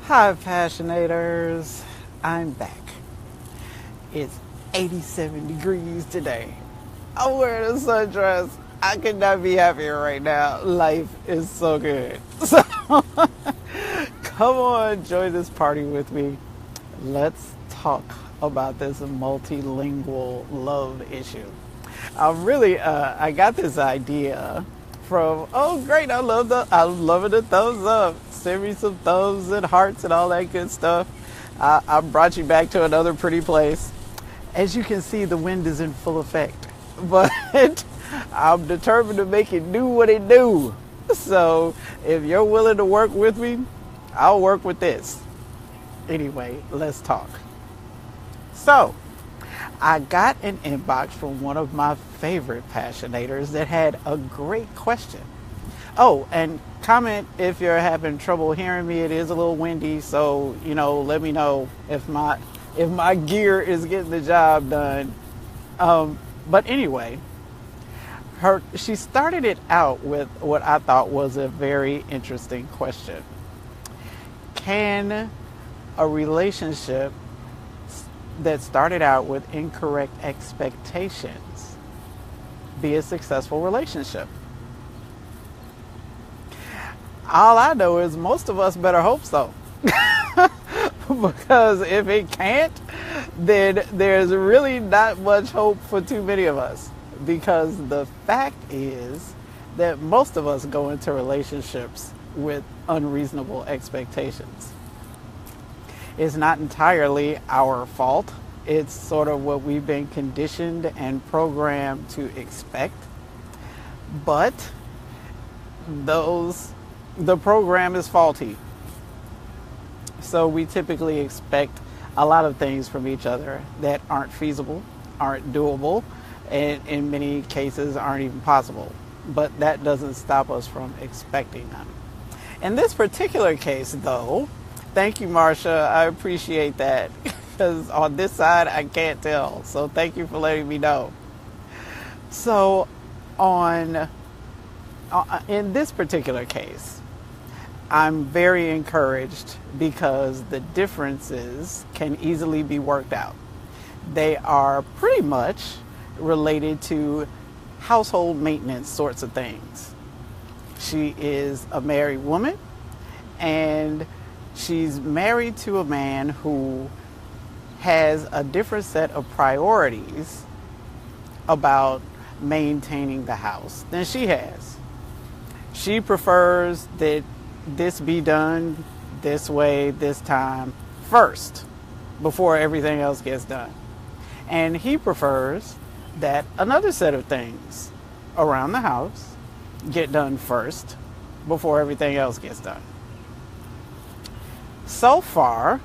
Hi, Passionators. I'm back. It's 87 degrees today. I'm wearing a sundress. I could not be happier right now. Life is so good. So, come on, join this party with me. Let's talk about this multilingual love issue. I got this idea from, oh great, I'm loving the thumbs up. Send me some thumbs and hearts and all that good stuff. I brought you back to another pretty place. As you can see, the wind is in full effect, but I'm determined to make it do what it do. So if you're willing to work with me, I'll work with this. Anyway, let's talk. So I got an inbox from one of my favorite passionators that had a great question. Oh, and comment if you're having trouble hearing me. It is a little windy, so let me know if my gear is getting the job done. But anyway, she started it out with what I thought was a very interesting question. Can a relationship that started out with incorrect expectations be a successful relationship? All I know is most of us better hope so. Because if it can't, then there's really not much hope for too many of us. Because the fact is that most of us go into relationships with unreasonable expectations. It's not entirely our fault. It's sort of what we've been conditioned and programmed to expect. But the program is faulty. So we typically expect a lot of things from each other that aren't feasible, aren't doable, and in many cases aren't even possible. But that doesn't stop us from expecting them. In this particular case, though, thank you, Marsha. I appreciate that. Because on this side, I can't tell. So thank you for letting me know. So in this particular case, I'm very encouraged because the differences can easily be worked out. They are pretty much related to household maintenance sorts of things. She is a married woman, and she's married to a man who has a different set of priorities about maintaining the house than she has. She prefers that this be done this way, this time, first, before everything else gets done. And he prefers that another set of things around the house get done first, before everything else gets done. So far,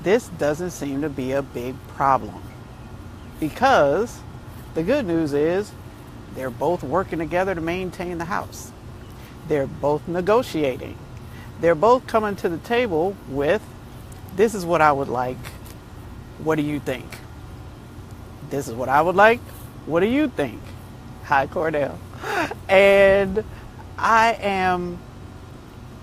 this doesn't seem to be a big problem, because the good news is they're both working together to maintain the house. They're both negotiating. They're both coming to the table with, this is what I would like. What do you think? This is what I would like. What do you think? Hi, Cordell. And I am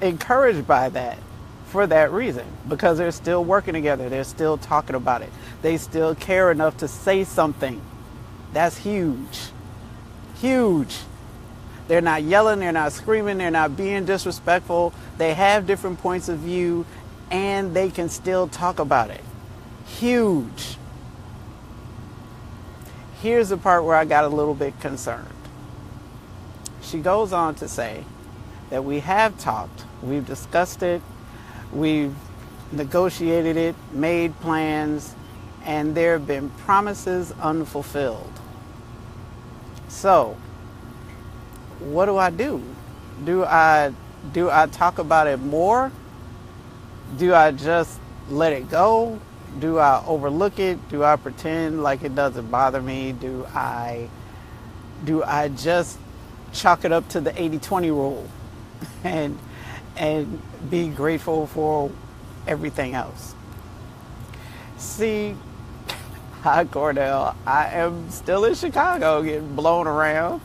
encouraged by that for that reason, because they're still working together. They're still talking about it. They still care enough to say something. That's huge. Huge. They're not yelling, they're not screaming, they're not being disrespectful. They have different points of view, and they can still talk about it. Huge. Here's the part where I got a little bit concerned. She goes on to say that we have talked, we've discussed it, we've negotiated it, made plans, and there have been promises unfulfilled. So, what do I do? Do I talk about it more? Do I just let it go? Do I overlook it? Do I pretend like it doesn't bother me? Do I just chalk it up to the 80-20 rule and be grateful for everything else? See, hi Cordell, I am still in Chicago getting blown around,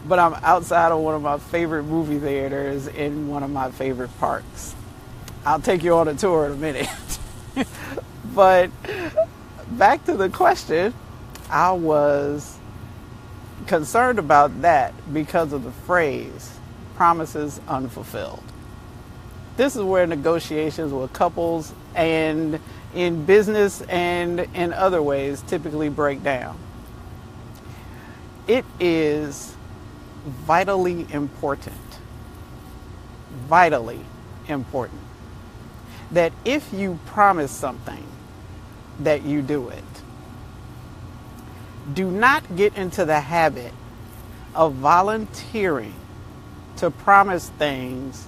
but I'm outside of one of my favorite movie theaters in one of my favorite parks. I'll take you on a tour in a minute. But back to the question, I was concerned about that because of the phrase, promises unfulfilled. This is where negotiations with couples and in business and in other ways typically break down. It is vitally important that if you promise something, that you do it. Do not get into the habit of volunteering to promise things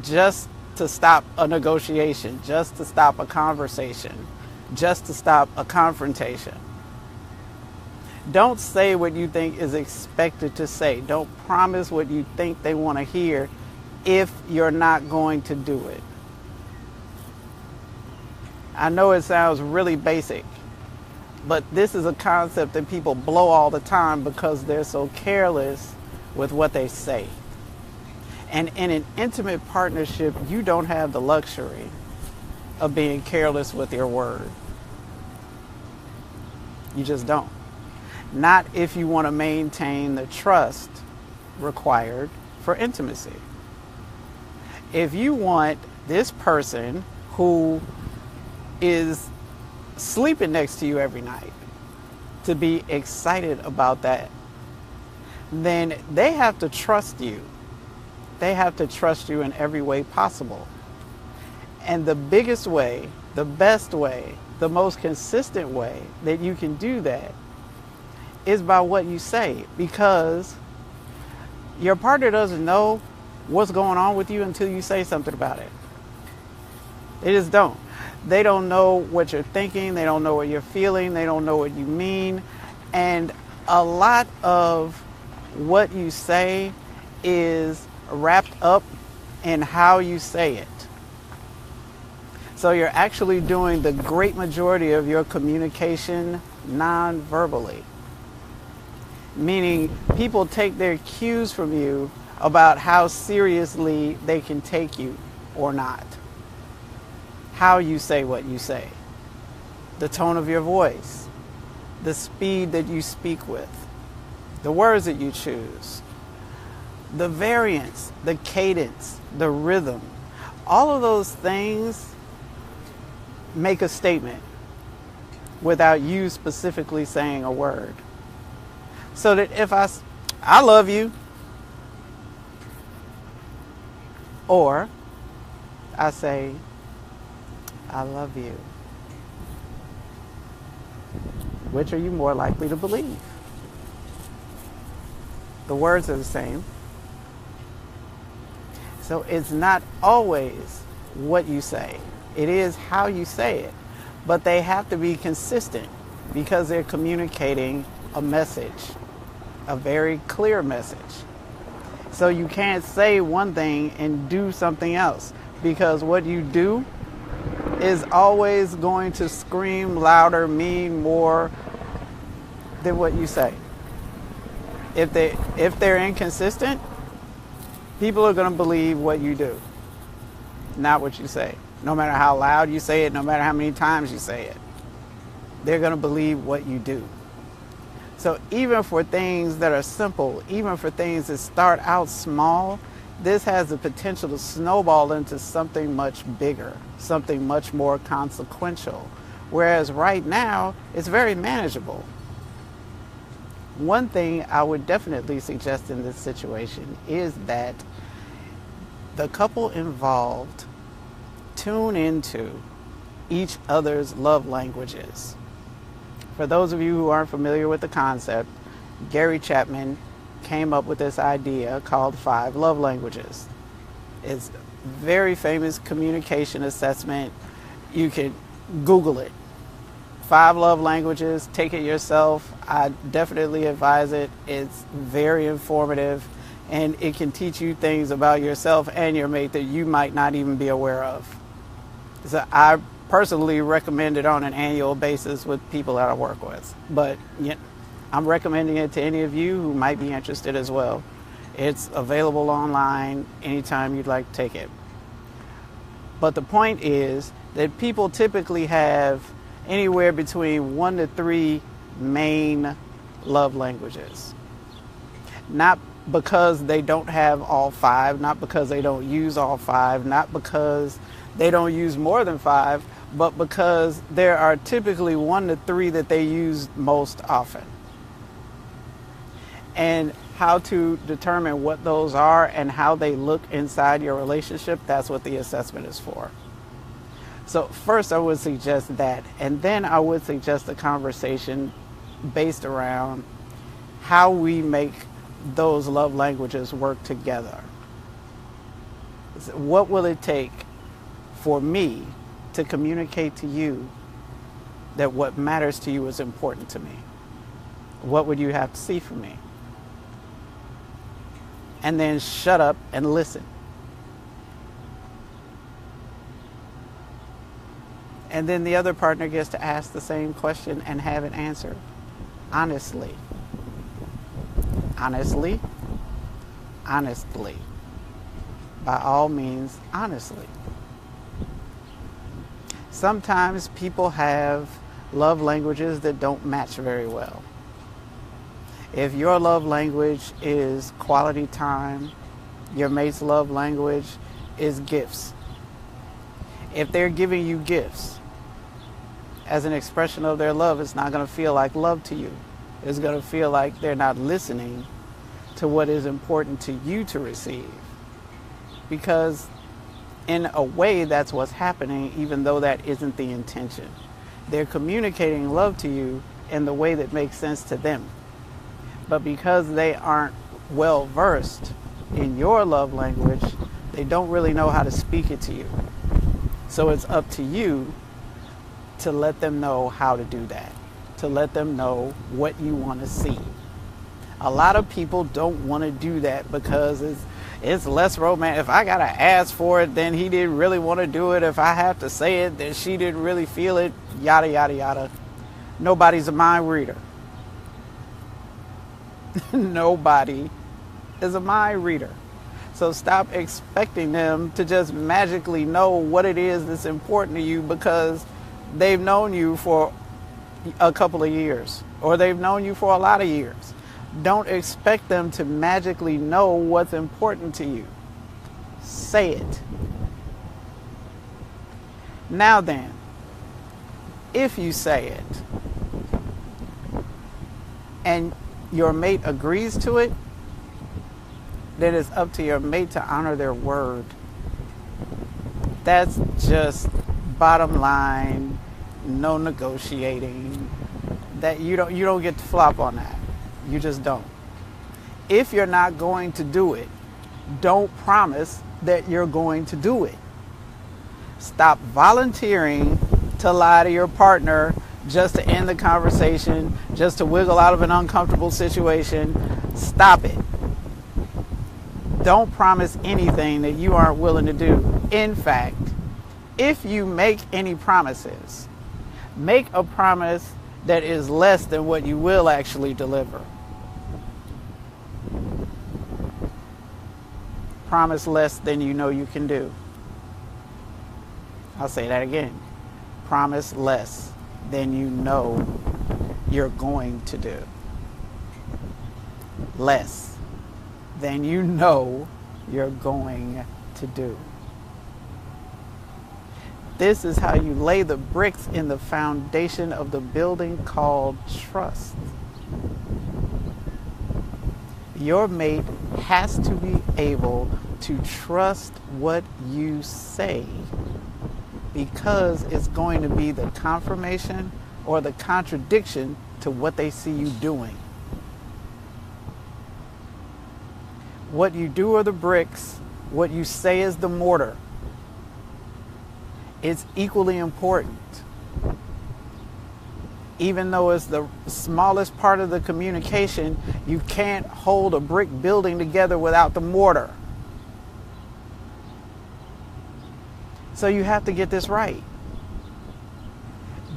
just to stop a negotiation, just to stop a conversation, just to stop a confrontation. Don't say what you think is expected to say. Don't promise what you think they want to hear if you're not going to do it. I know it sounds really basic, but this is a concept that people blow all the time because they're so careless with what they say. And in an intimate partnership, you don't have the luxury of being careless with your word. You just don't. Not if you want to maintain the trust required for intimacy. If you want this person who is sleeping next to you every night to be excited about that, then they have to trust you. They have to trust you in every way possible. And the biggest way, the best way, the most consistent way that you can do that is by what you say, because your partner doesn't know what's going on with you until you say something about it. They just don't. They don't know what you're thinking. They don't know what you're feeling. They don't know what you mean. And a lot of what you say is wrapped up in how you say it. So you're actually doing the great majority of your communication non-verbally. Meaning people take their cues from you about how seriously they can take you or not. How you say what you say. The tone of your voice. The speed that you speak with. The words that you choose. The variance, the cadence, the rhythm. All of those things make a statement without you specifically saying a word. So that if I love you, or I say, I love you, which are you more likely to believe? The words are the same. So it's not always what you say. It is how you say it. But they have to be consistent because they're communicating a message, a very clear message. So you can't say one thing and do something else, because what you do is always going to scream louder, mean more than what you say. If they're inconsistent, people are going to believe what you do, not what you say. No matter how loud you say it, no matter how many times you say it, they're going to believe what you do. So even for things that are simple, even for things that start out small, this has the potential to snowball into something much bigger, something much more consequential. Whereas right now, it's very manageable. One thing I would definitely suggest in this situation is that the couple involved tune into each other's love languages. For those of you who aren't familiar with the concept, Gary Chapman came up with this idea called 5 love languages. It's a very famous communication assessment. You can Google it. 5 love languages, take it yourself. I definitely advise it. It's very informative, and it can teach you things about yourself and your mate that you might not even be aware of. So I personally recommend it on an annual basis with people that I work with. But yeah, I'm recommending it to any of you who might be interested as well. It's available online anytime you'd like to take it. But the point is that people typically have anywhere between 1 to 3 main love languages. Not because they don't have all 5, not because they don't use all 5, not because they don't use more than 5, but because there are typically 1 to 3 that they use most often. And how to determine what those are and how they look inside your relationship, that's what the assessment is for. So first I would suggest that, and then I would suggest a conversation based around how we make those love languages work together. What will it take for me to communicate to you that what matters to you is important to me? What would you have to see from me? And then shut up and listen. And then the other partner gets to ask the same question and have it answered honestly. Honestly. Honestly. By all means, honestly. Sometimes people have love languages that don't match very well. If your love language is quality time, your mate's love language is gifts. If they're giving you gifts as an expression of their love, it's not going to feel like love to you. It's going to feel like they're not listening to what is important to you to receive. Because in a way, that's what's happening, even though that isn't the intention. They're communicating love to you in the way that makes sense to them. But because they aren't well versed in your love language, they don't really know how to speak it to you. So it's up to you to let them know how to do that, to let them know what you want to see. A lot of people don't want to do that because it's less romantic. If I got to ask for it, then he didn't really want to do it. If I have to say it, then she didn't really feel it, yada, yada, yada. Nobody's a mind reader. Nobody is a mind reader. So stop expecting them to just magically know what it is that's important to you because they've known you for a couple of years or they've known you for a lot of years. Don't expect them to magically know what's important to you. Say it. Now then, if you say it and your mate agrees to it, then it's up to your mate to honor their word. That's just bottom line, no negotiating. That you don't get to flop on that. You just don't. If you're not going to do it, don't promise that you're going to do it. Stop volunteering to lie to your partner just to end the conversation, just to wiggle out of an uncomfortable situation. Stop it. Don't promise anything that you aren't willing to do. In fact, if you make any promises, make a promise that is less than what you will actually deliver. Promise less than you know you can do. I'll say that again. Promise less than you know you're going to do. Less than you know you're going to do. This is how you lay the bricks in the foundation of the building called trust. Your mate has to be able to trust what you say because it's going to be the confirmation or the contradiction to what they see you doing. What you do are the bricks, what you say is the mortar. It's equally important. Even though it's the smallest part of the communication, you can't hold a brick building together without the mortar. So you have to get this right.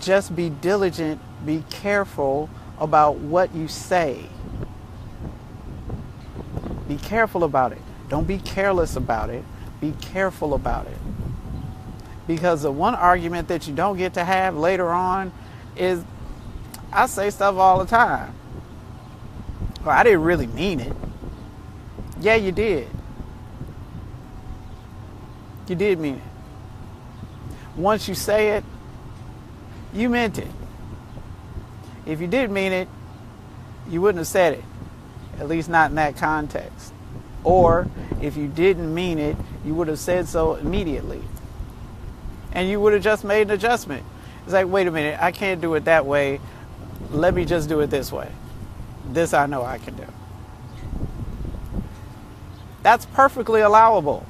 Just be diligent, be careful about what you say. Be careful about it. Don't be careless about it. Be careful about it. Because the one argument that you don't get to have later on is, I say stuff all the time. Well, I didn't really mean it. Yeah, you did. You did mean it. Once you say it, you meant it. If you did mean it, you wouldn't have said it. At least not in that context. Or if you didn't mean it, you would have said so immediately. And you would have just made an adjustment. It's like, wait a minute, I can't do it that way. Let me just do it this way. This I know I can do. That's perfectly allowable.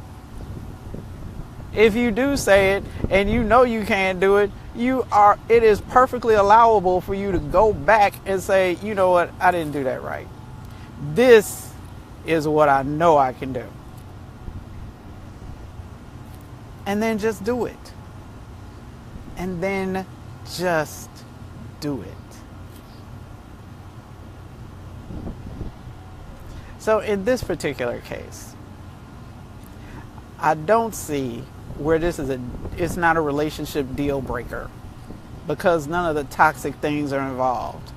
If you do say it and you know you can't do it, it is perfectly allowable for you to go back and say, you know what, I didn't do that right. This is what I know I can do. And then just do it. And then just do it. So in this particular case, I don't see where it's not a relationship deal breaker, because none of the toxic things are involved.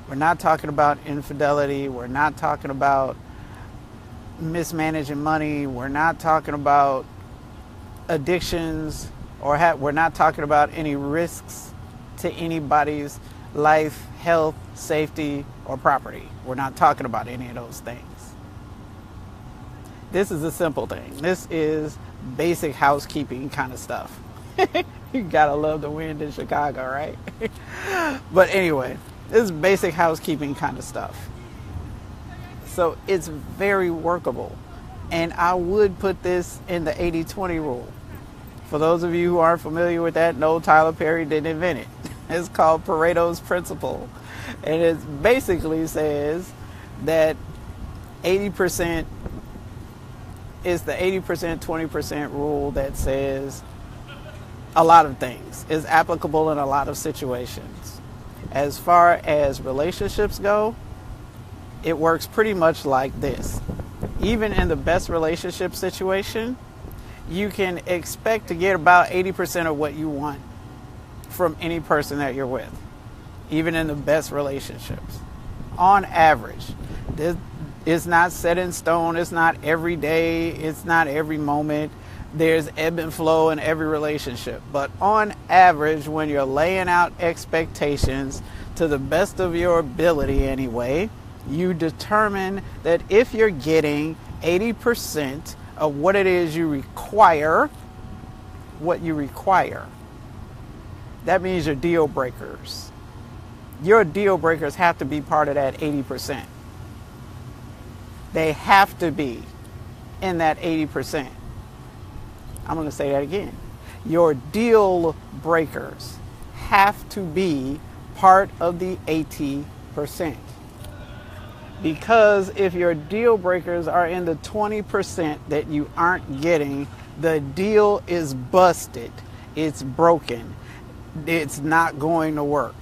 We're not talking about infidelity. We're not talking about mismanaging money. We're not talking about addictions, or we're not talking about any risks to anybody's life, health, safety, or property. We're not talking about any of those things. This is a simple thing. This is basic housekeeping kind of stuff. You gotta love the wind in Chicago, right? But anyway, this is basic housekeeping kind of stuff. So it's very workable. And I would put this in the 80-20 rule. For those of you who aren't familiar with that, no, Tyler Perry didn't invent it. It's called Pareto's Principle. And it basically says that 80% is the 80%, 20% rule that says a lot of things. Is applicable in a lot of situations. As far as relationships go, it works pretty much like this. Even in the best relationship situation, you can expect to get about 80% of what you want from any person that you're with, even in the best relationships. On average, it's not set in stone. It's not every day. It's not every moment. There's ebb and flow in every relationship. But on average, when you're laying out expectations to the best of your ability anyway, you determine that if you're getting 80% of what it is you require, that means your deal breakers. Your deal breakers have to be part of that 80%. They have to be in that 80%. I'm going to say that again. Your deal breakers have to be part of the 80%. Because if your deal breakers are in the 20% that you aren't getting, the deal is busted. It's broken. It's not going to work.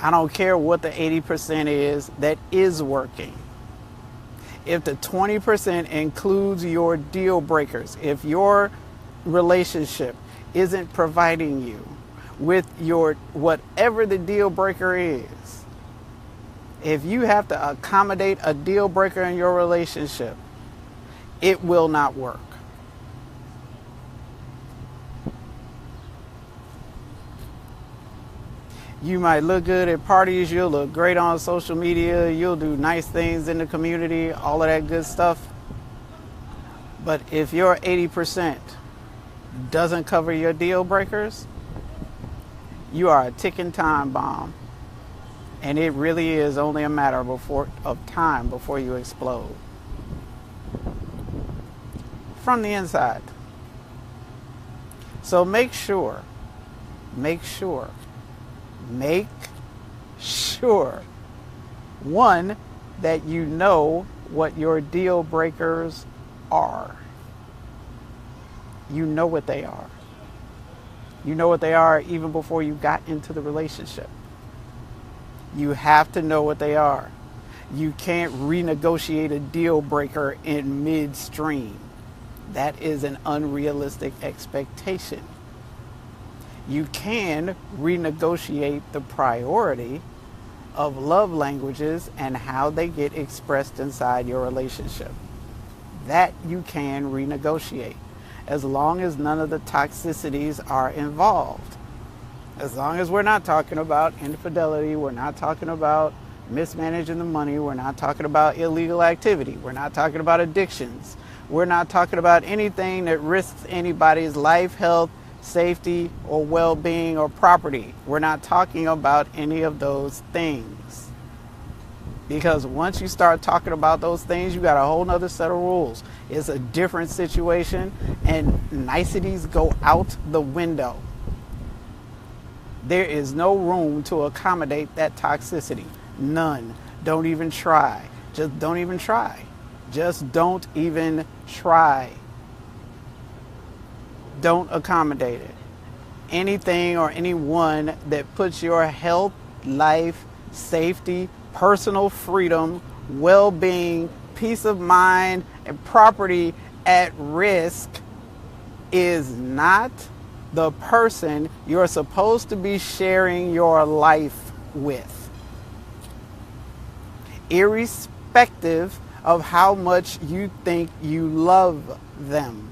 I don't care what the 80% is that is working. If the 20% includes your deal breakers, if your relationship isn't providing you with your whatever the deal breaker is, if you have to accommodate a deal breaker in your relationship, it will not work. You might look good at parties, you'll look great on social media, you'll do nice things in the community, all of that good stuff. But if your 80% doesn't cover your deal breakers, you are a ticking time bomb. And it really is only a matter of time before you explode. From the inside. So make sure, one, that you know what your deal breakers are. You know what they are. You know what they are even before you got into the relationship. You have to know what they are. You can't renegotiate a deal breaker in midstream. That is an unrealistic expectation. You can renegotiate the priority of love languages and how they get expressed inside your relationship. That you can renegotiate, as long as none of the toxicities are involved. As long as we're not talking about infidelity, we're not talking about mismanaging the money, we're not talking about illegal activity, we're not talking about addictions, we're not talking about anything that risks anybody's life, health, safety, or well-being or property. We're not talking about any of those things. Because once you start talking about those things, you got a whole nother set of rules. It's a different situation, and niceties go out the window. There is no room to accommodate that toxicity. None. Don't even try. Just don't even try. Just don't even try. Don't accommodate it. Anything or anyone that puts your health, life, safety, personal freedom, well-being, peace of mind, and property at risk is not the person you're supposed to be sharing your life with, irrespective of how much you think you love them.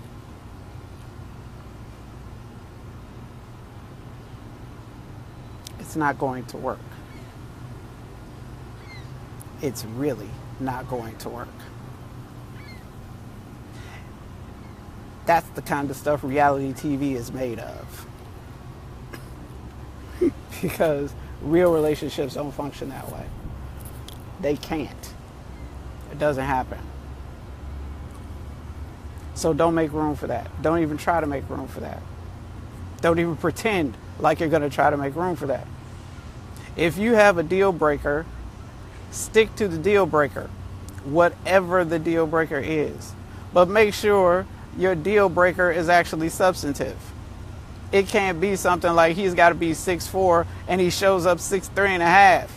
It's not going to work. It's really not going to work. That's the kind of stuff reality TV is made of. Because real relationships don't function that way. They can't. It doesn't happen. So don't make room for that. Don't even try to make room for that. Don't even pretend like you're going to try to make room for that. If you have a deal breaker, stick to the deal breaker, whatever the deal breaker is. But make sure your deal breaker is actually substantive. It can't be something like he's got to be 6'4" and he shows up 6'3.5".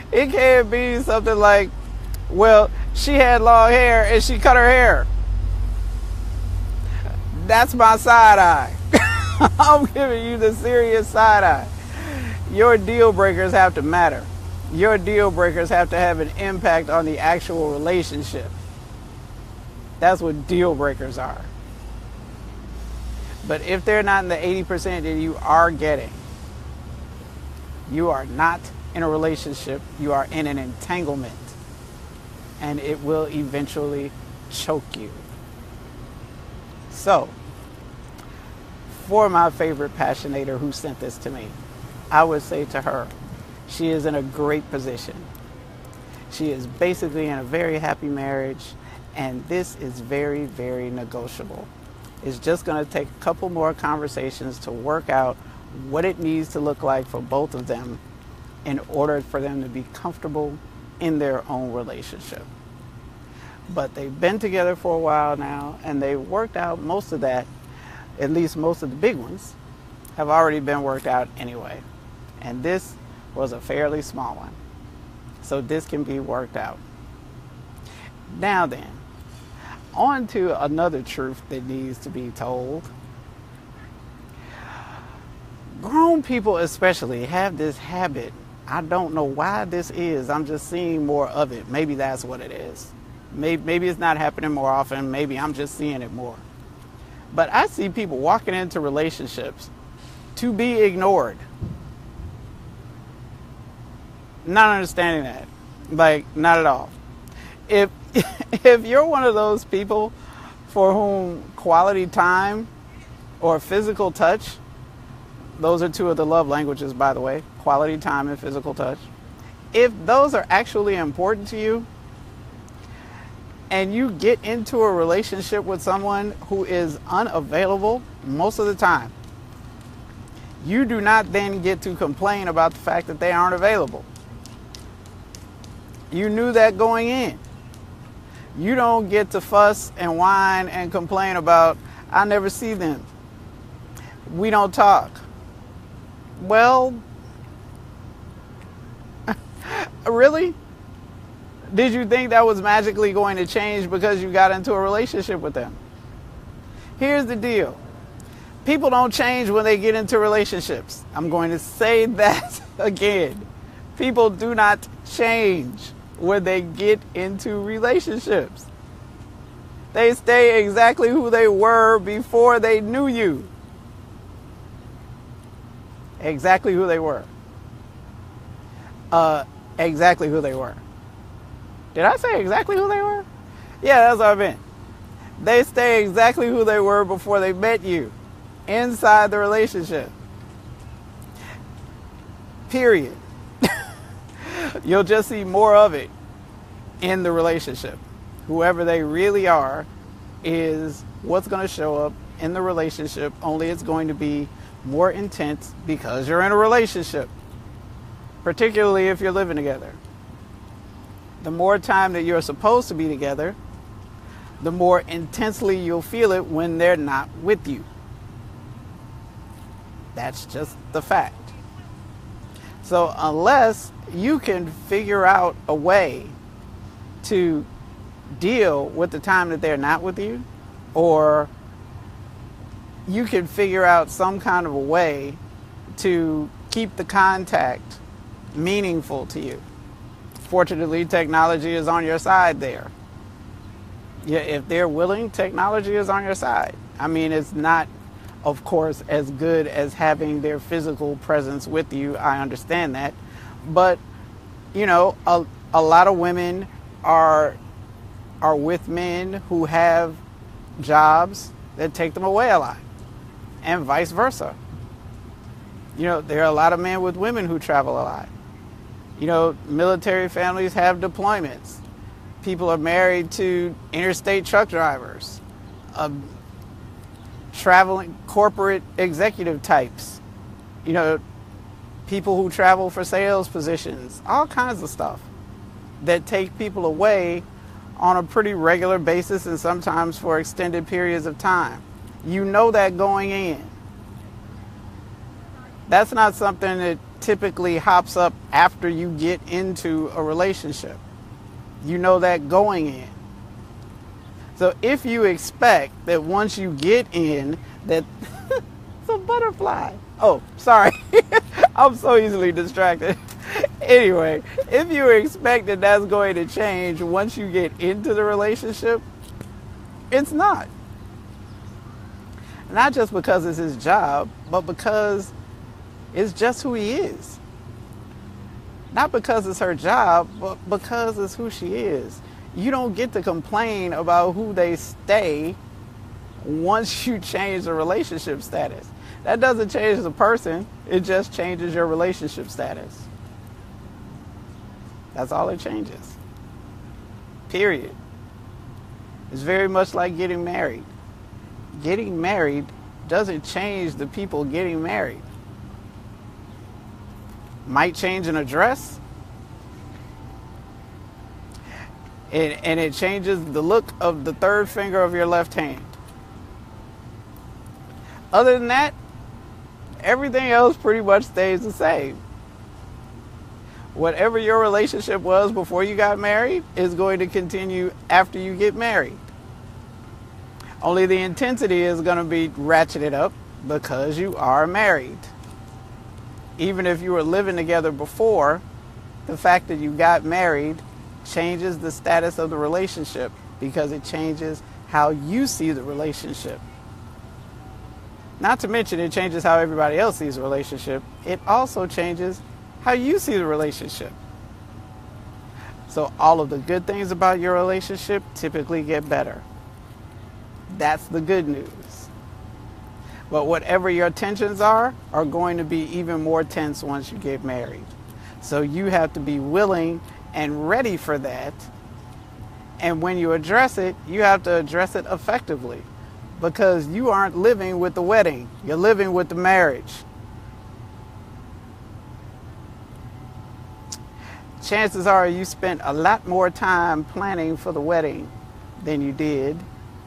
It can't be something like, well, she had long hair and she cut her hair. That's my side eye. I'm giving you the serious side eye. Your deal breakers have to matter. Your deal breakers have to have an impact on the actual relationship. That's what deal breakers are. But if they're not in the 80% that you are getting, you are not in a relationship, you are in an entanglement. And it will eventually choke you. So, for my favorite passionator who sent this to me, I would say to her, she is in a great position. She is basically in a very happy marriage, and this is very, very negotiable. It's just going to take a couple more conversations to work out what it needs to look like for both of them in order for them to be comfortable in their own relationship. But they've been together for a while now, and they've worked out most of that. At least most of the big ones have already been worked out anyway. And this was a fairly small one. So this can be worked out. Now then, on to another truth that needs to be told. Grown people especially have this habit. I don't know why this is. I'm just seeing more of it. Maybe that's what it is. Maybe it's not happening more often. Maybe I'm just seeing it more. But I see people walking into relationships to be ignored. Not understanding that. Like, not at all. If you're one of those people for whom quality time or physical touch, those are two of the love languages, by the way, quality time and physical touch. If those are actually important to you, and you get into a relationship with someone who is unavailable most of the time, you do not then get to complain about the fact that they aren't available. You knew that going in. You don't get to fuss and whine and complain about, I never see them. We don't talk. Well, really? Did you think that was magically going to change because you got into a relationship with them? Here's the deal. People don't change when they get into relationships. I'm going to say that again. People do not change when they get into relationships. They stay exactly who they were before they knew you. Exactly who they were. Exactly who they were. Did I say exactly who they were? Yeah, that's what I meant. They stay exactly who they were before they met you. Inside the relationship. Period. You'll just see more of it in the relationship. Whoever they really are is what's going to show up in the relationship, only it's going to be more intense because you're in a relationship, particularly if you're living together. The more time that you're supposed to be together, the more intensely you'll feel it when they're not with you. That's just the fact. So unless you can figure out a way to deal with the time that they're not with you, or you can figure out some kind of a way to keep the contact meaningful to you. Fortunately, technology is on your side there. Yeah, if they're willing, technology is on your side. I mean, it's not, of course, as good as having their physical presence with you. I understand that. But, you know, a lot of women are with men who have jobs that take them away a lot, and vice versa. You know, there are a lot of men with women who travel a lot. You know, military families have deployments. People are married to interstate truck drivers, traveling corporate executive types, you know, people who travel for sales positions, all kinds of stuff that take people away on a pretty regular basis and sometimes for extended periods of time. You know that going in. That's not something that typically hops up after you get into a relationship. You know that going in. So if you expect that once you get in, that it's a butterfly. Oh, sorry. I'm so easily distracted. Anyway, if you expect that that's going to change once you get into the relationship, it's not. Not just because it's his job, but because it's just who he is. Not because it's her job, but because it's who she is. You don't get to complain about who they stay once you change the relationship status. That doesn't change the person, it just changes your relationship status. That's all it changes. Period. It's very much like getting married. Getting married doesn't change the people getting married. Might change an address, and it changes the look of the third finger of your left hand. Other than that, everything else pretty much stays the same. Whatever your relationship was before you got married is going to continue after you get married. Only the intensity is going to be ratcheted up because you are married. Even if you were living together before, the fact that you got married changes the status of the relationship because it changes how you see the relationship. Not to mention it changes how everybody else sees the relationship. It also changes how you see the relationship. So all of the good things about your relationship typically get better. That's the good news. But whatever your tensions are going to be even more tense once you get married. So you have to be willing and ready for that. And when you address it, you have to address it effectively. Because you aren't living with the wedding, you're living with the marriage. Chances are you spent a lot more time planning for the wedding than you did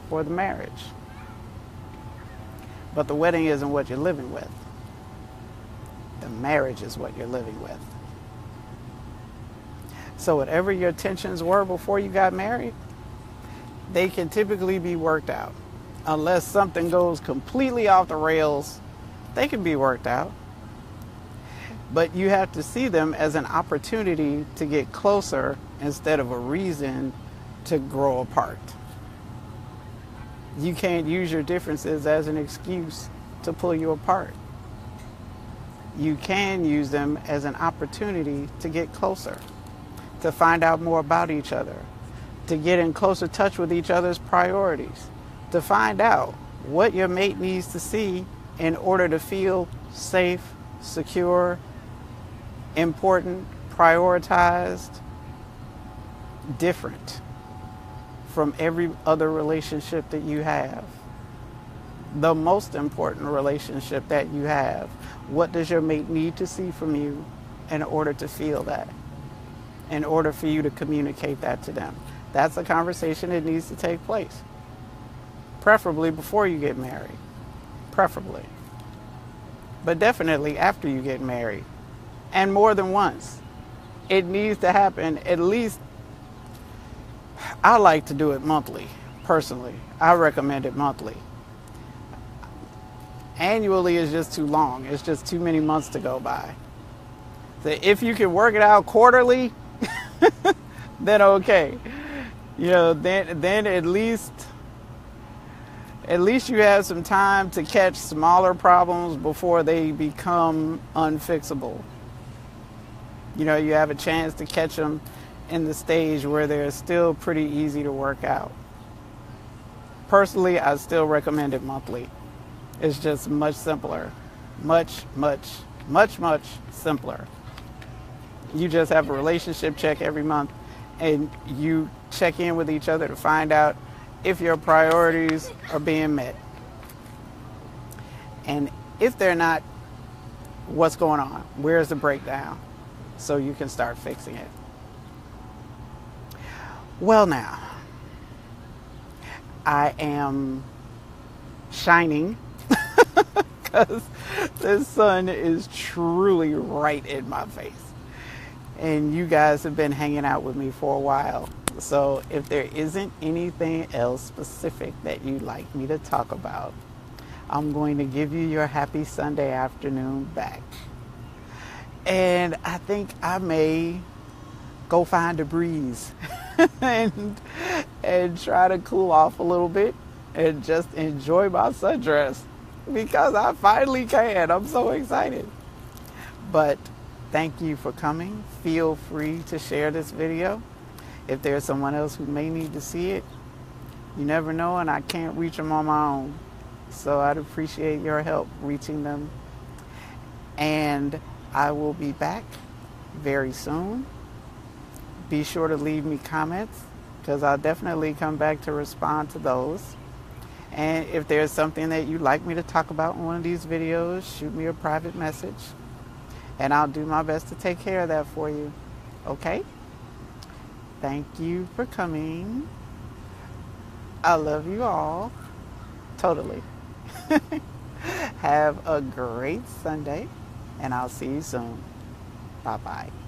for the marriage. But the wedding isn't what you're living with. The marriage is what you're living with. So whatever your tensions were before you got married, they can typically be worked out. Unless something goes completely off the rails, they can be worked out. But you have to see them as an opportunity to get closer instead of a reason to grow apart. You can't use your differences as an excuse to pull you apart. You can use them as an opportunity to get closer, to find out more about each other, to get in closer touch with each other's priorities, to find out what your mate needs to see in order to feel safe, secure, important, prioritized, different from every other relationship that you have. The most important relationship that you have. What does your mate need to see from you in order to feel that? In order for you to communicate that to them? That's a conversation that needs to take place. Preferably before you get married. Preferably. But definitely after you get married. And more than once. It needs to happen at least. I like to do it monthly, personally. I recommend it monthly. Annually is just too long. It's just too many months to go by. So if you can work it out quarterly, then okay. You know, then at least you have some time to catch smaller problems before they become unfixable. You know, you have a chance to catch them in the stage where they're still pretty easy to work out. Personally, I still recommend it monthly. It's just much simpler. Much simpler. You just have a relationship check every month and you check in with each other to find out if your priorities are being met. And if they're not, what's going on? Where's the breakdown? So you can start fixing it. Well, now, I am shining because the sun is truly right in my face. And you guys have been hanging out with me for a while. So if there isn't anything else specific that you'd like me to talk about, I'm going to give you your happy Sunday afternoon back. And I think I may go find a breeze and try to cool off a little bit and just enjoy my sundress because I finally can. I'm so excited. But thank you for coming. Feel free to share this video. If there's someone else who may need to see it, you never know, and I can't reach them on my own. So I'd appreciate your help reaching them. And I will be back very soon. Be sure to leave me comments because I'll definitely come back to respond to those. And if there's something that you'd like me to talk about in one of these videos, shoot me a private message and I'll do my best to take care of that for you. Okay? Thank you for coming. I love you all. Totally. Have a great Sunday and I'll see you soon. Bye-bye.